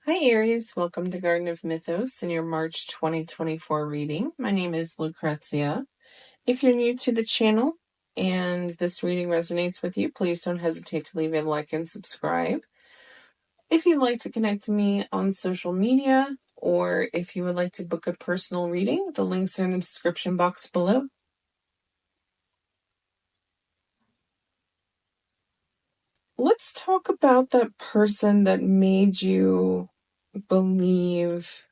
Hi Aries, welcome to Garden of Mythos and your March 2024 reading. My name is Lucrezia. If you're new to the channel and this reading resonates with you, please don't hesitate to leave a like and subscribe. If you'd like to connect to me on social media, or if you would like to book a personal reading, the links are in the description box below. Let's talk about that person that made you believe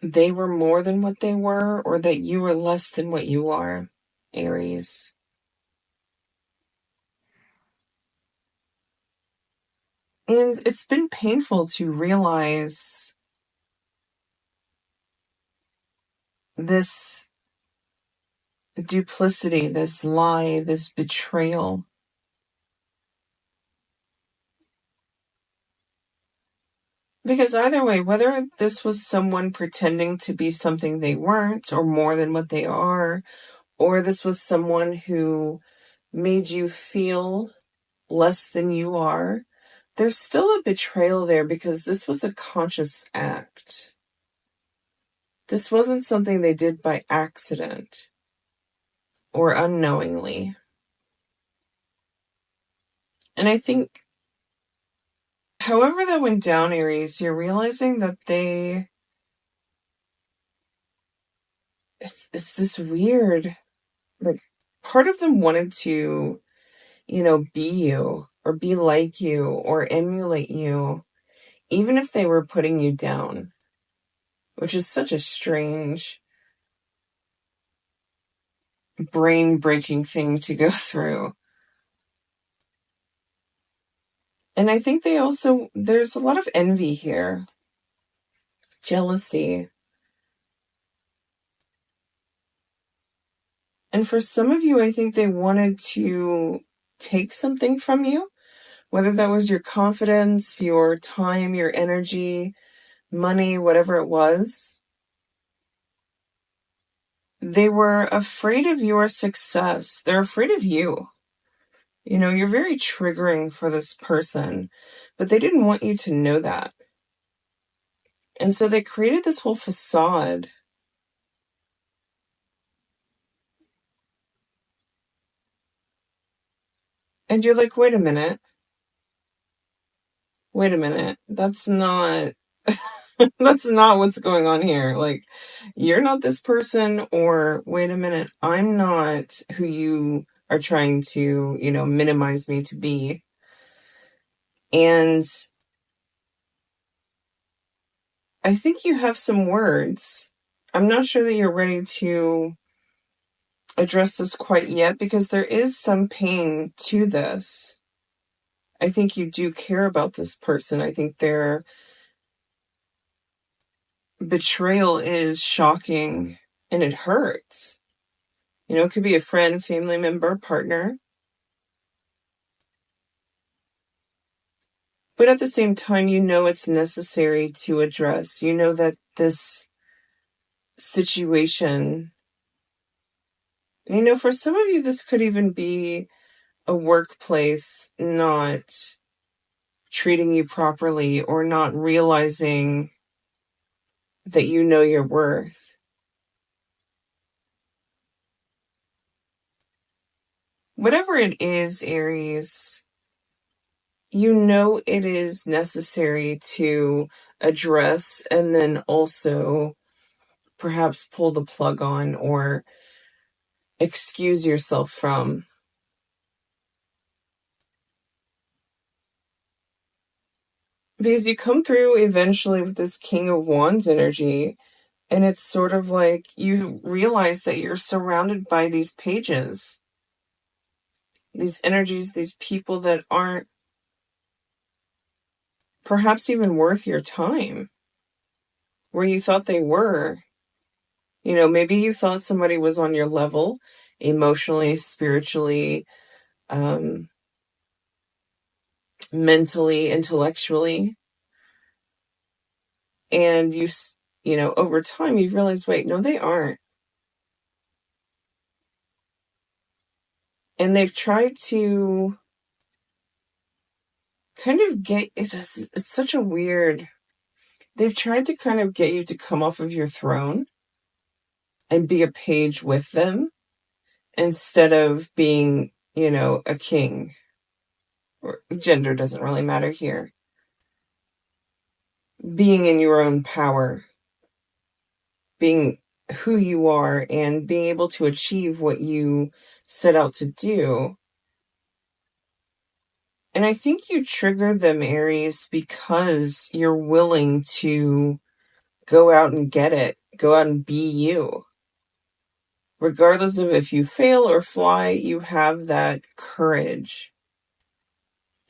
they were more than what they were, or that you were less than what you are, Aries. And it's been painful to realize this duplicity, this lie, this betrayal. Because either way, whether this was someone pretending to be something they weren't or more than what they are, or this was someone who made you feel less than you are, there's still a betrayal there because this was a conscious act. This wasn't something they did by accident or unknowingly. And I think, however that went down, Aries, you're realizing that it's this weird, like, part of them wanted to, be you or be like you or emulate you, even if they were putting you down, which is such a strange, brain-breaking thing to go through. And I think there's a lot of envy here, jealousy. And for some of you, I think they wanted to take something from you, whether that was your confidence, your time, your energy, money, whatever it was. They were afraid of your success. They're afraid of you. You're very triggering for this person, but they didn't want you to know that. And so they created this whole facade. And you're like, wait a minute. That's not that's not what's going on here. Like, you're not this person, or wait a minute, I'm not who you are trying to, minimize me to be. And I think you have some words. I'm not sure that you're ready to address this quite yet, because there is some pain to this. I think you do care about this person. I think their betrayal is shocking and it hurts. It could be a friend, family member, partner. But at the same time, it's necessary to address. That this situation, for some of you, this could even be a workplace not treating you properly or not realizing that you know your worth. Whatever it is, Aries, it is necessary to address and then also perhaps pull the plug on or excuse yourself from. Because you come through eventually with this King of Wands energy, and it's sort of like you realize that you're surrounded by these pages, these energies, these people that aren't perhaps even worth your time, where you thought they were. Maybe you thought somebody was on your level, emotionally, spiritually, mentally, intellectually. And over time, you've realized, wait, no, they aren't. And they've tried to kind of it's such a weird, they've tried to kind of get you to come off of your throne and be a page with them instead of being, a king. Or gender doesn't really matter here. Being in your own power, being who you are, and being able to achieve what you set out to do. And I think you trigger them, Aries, because you're willing to go out and get it, go out and be you. Regardless of if you fail or fly, you have that courage.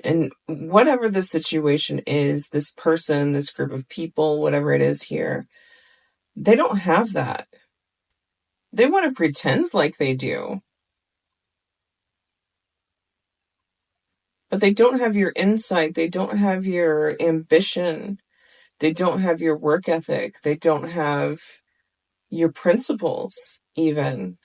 And whatever the situation is, this person, this group of people, whatever it is here, they don't have that. They want to pretend like they do. But they don't have your insight. They don't have your ambition. They don't have your work ethic. They don't have your principles, even.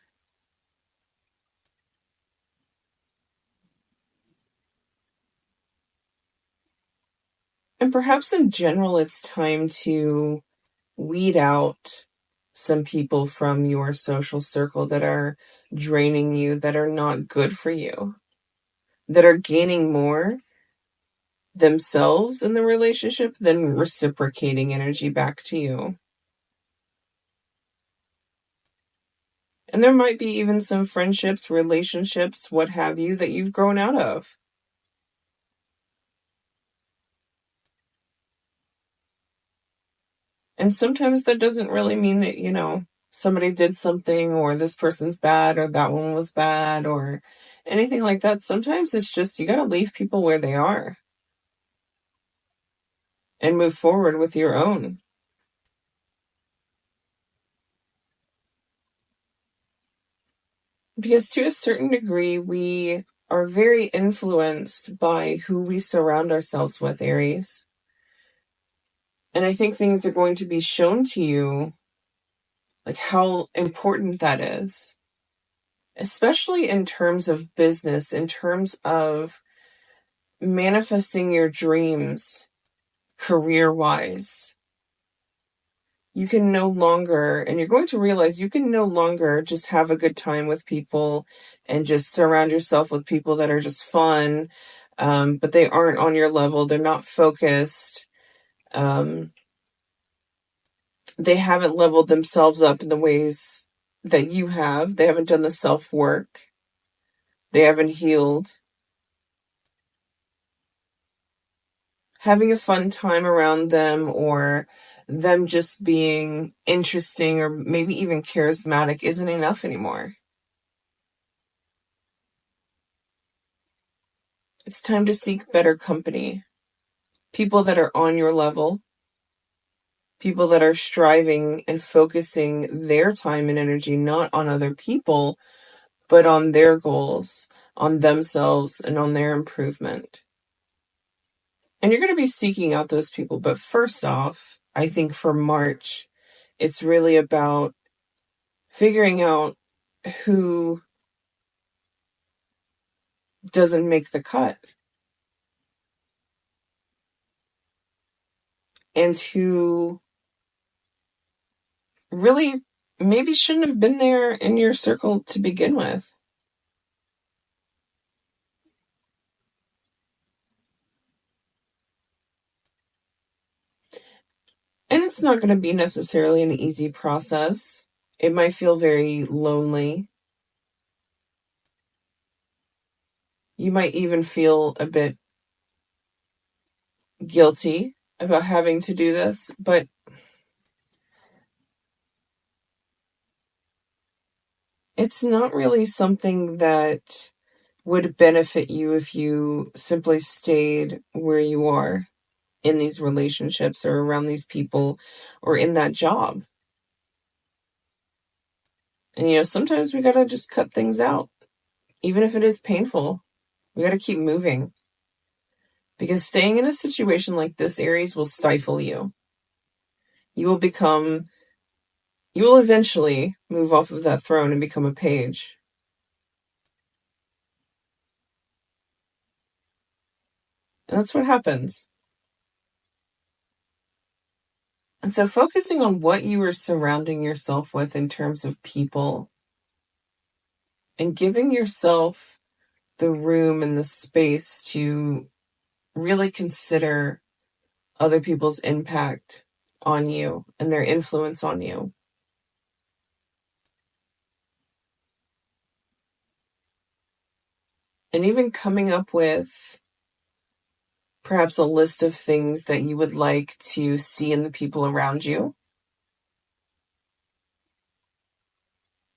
And perhaps in general, it's time to weed out some people from your social circle that are draining you, that are not good for you, that are gaining more themselves in the relationship than reciprocating energy back to you. And there might be even some friendships, relationships, what have you, that you've grown out of. And sometimes that doesn't really mean that, somebody did something or this person's bad or that one was bad or anything like that. Sometimes it's just you got to leave people where they are and move forward with your own. Because to a certain degree, we are very influenced by who we surround ourselves with, Aries. And I think things are going to be shown to you, like how important that is, especially in terms of business, in terms of manifesting your dreams career-wise. You can no longer, and you're going to realize you can no longer just have a good time with people and just surround yourself with people that are just fun, but they aren't on your level. They're not focused. They haven't leveled themselves up in the ways that you have. They haven't done the self-work. They haven't healed. Having a fun time around them or them just being interesting or maybe even charismatic isn't enough anymore. It's time to seek better company. People that are on your level. People that are striving and focusing their time and energy not on other people, but on their goals, on themselves, and on their improvement. And you're going to be seeking out those people. But first off, I think for March, it's really about figuring out who doesn't make the cut and who really maybe shouldn't have been there in your circle to begin with. And it's not going to be necessarily an easy process. It might feel very lonely. You might even feel a bit guilty about having to do this, but it's not really something that would benefit you if you simply stayed where you are in these relationships or around these people or in that job. And sometimes we gotta just cut things out, even if it is painful. We gotta keep moving. Because staying in a situation like this, Aries, will stifle you. You will eventually move off of that throne and become a page. And that's what happens. And so focusing on what you are surrounding yourself with in terms of people and giving yourself the room and the space to really consider other people's impact on you and their influence on you. And even coming up with perhaps a list of things that you would like to see in the people around you.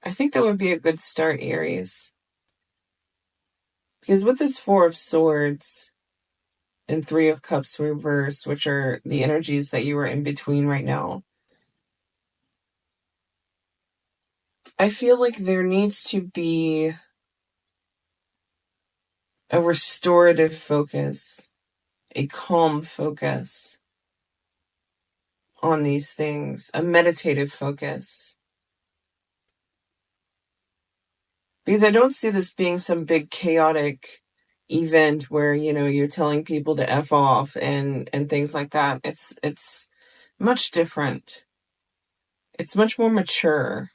I think that would be a good start, Aries. Because with this Four of Swords and Three of Cups reverse, which are the energies that you are in between right now, I feel like there needs to be a restorative focus, a calm focus on these things, a meditative focus. Because I don't see this being some big chaotic event where, you're telling people to F off and things like that. It's much different. It's much more mature.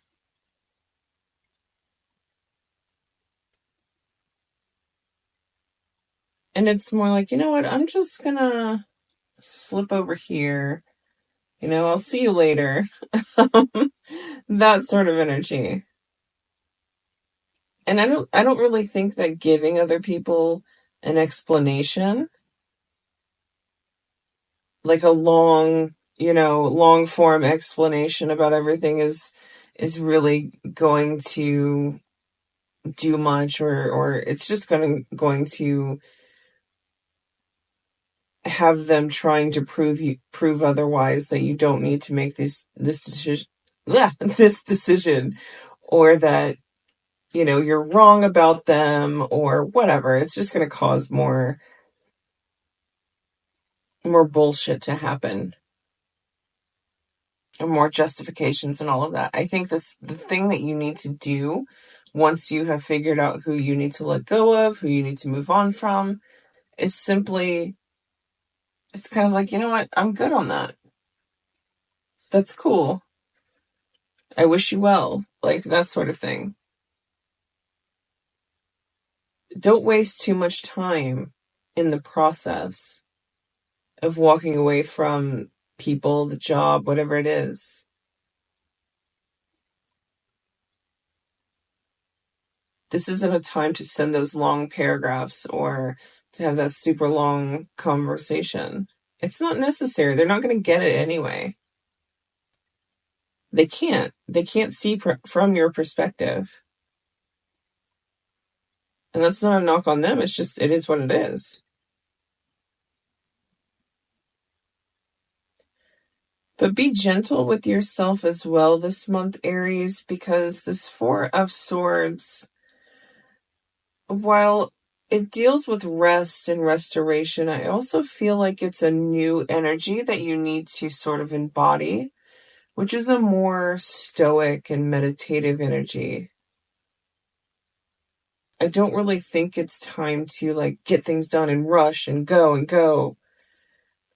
And it's more like, you know what, I'm just gonna slip over here. I'll see you later. That sort of energy. And I don't really think that giving other people an explanation, like a long form explanation about everything is really going to do much, or it's just going to have them trying to prove otherwise, that you don't need to make this decision, this decision, or that you're wrong about them or whatever. It's just going to cause more bullshit to happen, and more justifications and all of that. I think the thing that you need to do once you have figured out who you need to let go of, who you need to move on from, is simply, it's kind of like, you know what, I'm good on that. That's cool. I wish you well. Like that sort of thing. Don't waste too much time in the process of walking away from people, the job, whatever it is. This isn't a time to send those long paragraphs or to have that super long conversation. It's not necessary. They're not going to get it anyway. They can't. They can't see from your perspective. And that's not a knock on them. It's just, it is what it is. But be gentle with yourself as well this month, Aries, because this Four of Swords, while it deals with rest and restoration, I also feel like it's a new energy that you need to sort of embody, which is a more stoic and meditative energy. I don't really think it's time to like get things done and rush and go.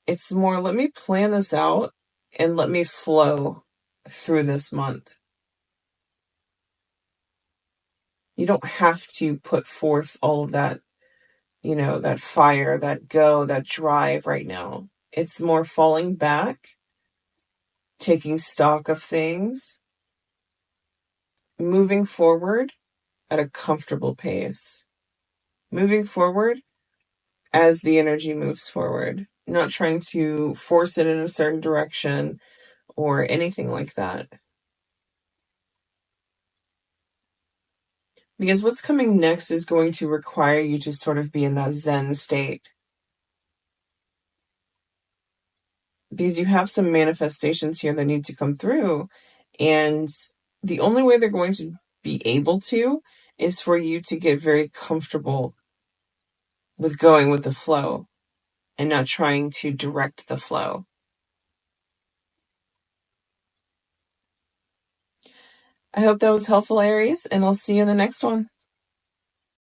It's more, let me plan this out and let me flow through this month. You don't have to put forth all of that, that fire, that go, that drive right now. It's more falling back, taking stock of things, moving forward at a comfortable pace, moving forward as the energy moves forward, not trying to force it in a certain direction or anything like that. Because what's coming next is going to require you to sort of be in that Zen state. Because you have some manifestations here that need to come through. And the only way they're going to be able to is for you to get very comfortable with going with the flow and not trying to direct the flow. I hope that was helpful, Aries, and I'll see you in the next one.